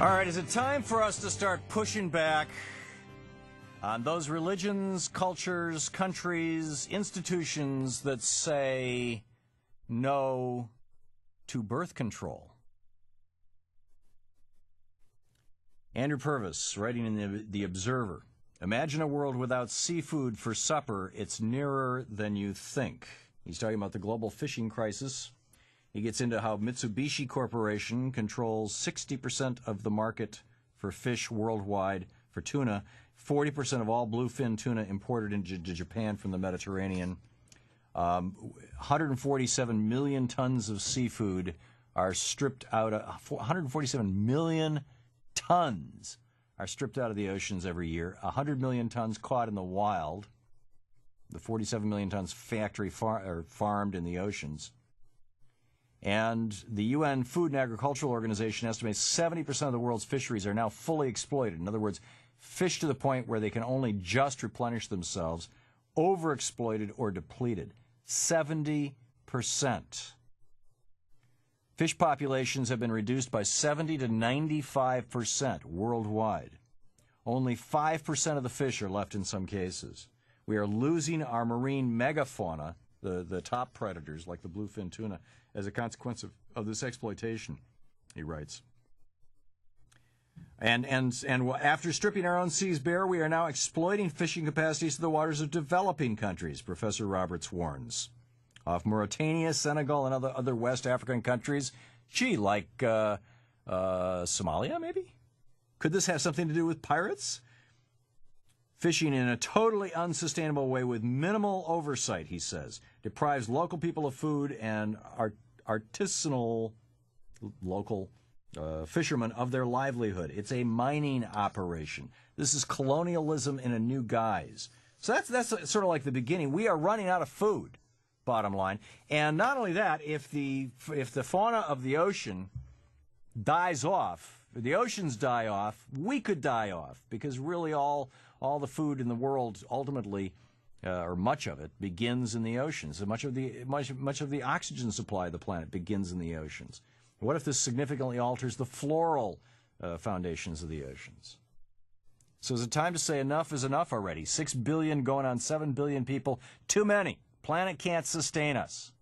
All right, is it time for us to start pushing back on those religions, cultures, countries, institutions that say no to birth control? Andrew Purvis, writing in the Observer, imagine a world without seafood for supper. It's nearer than you think. He's talking about the global fishing crisis. He gets into how Mitsubishi Corporation controls 60% of the market for fish worldwide for tuna, 40% of all bluefin tuna imported into Japan from the Mediterranean. 147 million tons of seafood are stripped out of 147 million tons are stripped out of the oceans every year. 100 million tons caught in the wild. The 47 million tons farmed in the oceans. And the UN Food and Agricultural Organization estimates 70% of the world's fisheries are now fully exploited. In other words, fish to the point where they can only just replenish themselves, overexploited or depleted. 70%. Fish populations have been reduced by 70 to 95% worldwide. Only 5% of the fish are left in some cases. We are losing our marine megafauna, the top predators like the bluefin tuna, as a consequence of this exploitation, he writes. And after stripping our own seas bare, we are now exploiting fishing capacities to the waters of developing countries, Professor Roberts warns. Off Mauritania, Senegal, and other West African countries, like Somalia, maybe? Could this have something to do with pirates? Fishing in a totally unsustainable way with minimal oversight, he says, deprives local people of food and artisanal local fishermen of their livelihood. It's a mining operation. This is colonialism in a new guise. So that's sort of like the beginning. We are running out of food, bottom line. And not only that, if the fauna of the ocean dies off, the oceans die off, we could die off, because really all the food in the world ultimately, or much of it, begins in the oceans. Much of the oxygen supply of the planet begins in the oceans. What if this significantly alters the floral foundations of the oceans? So is it time to say enough is enough already? 6 billion going on 7 billion people. Too many. Planet can't sustain us.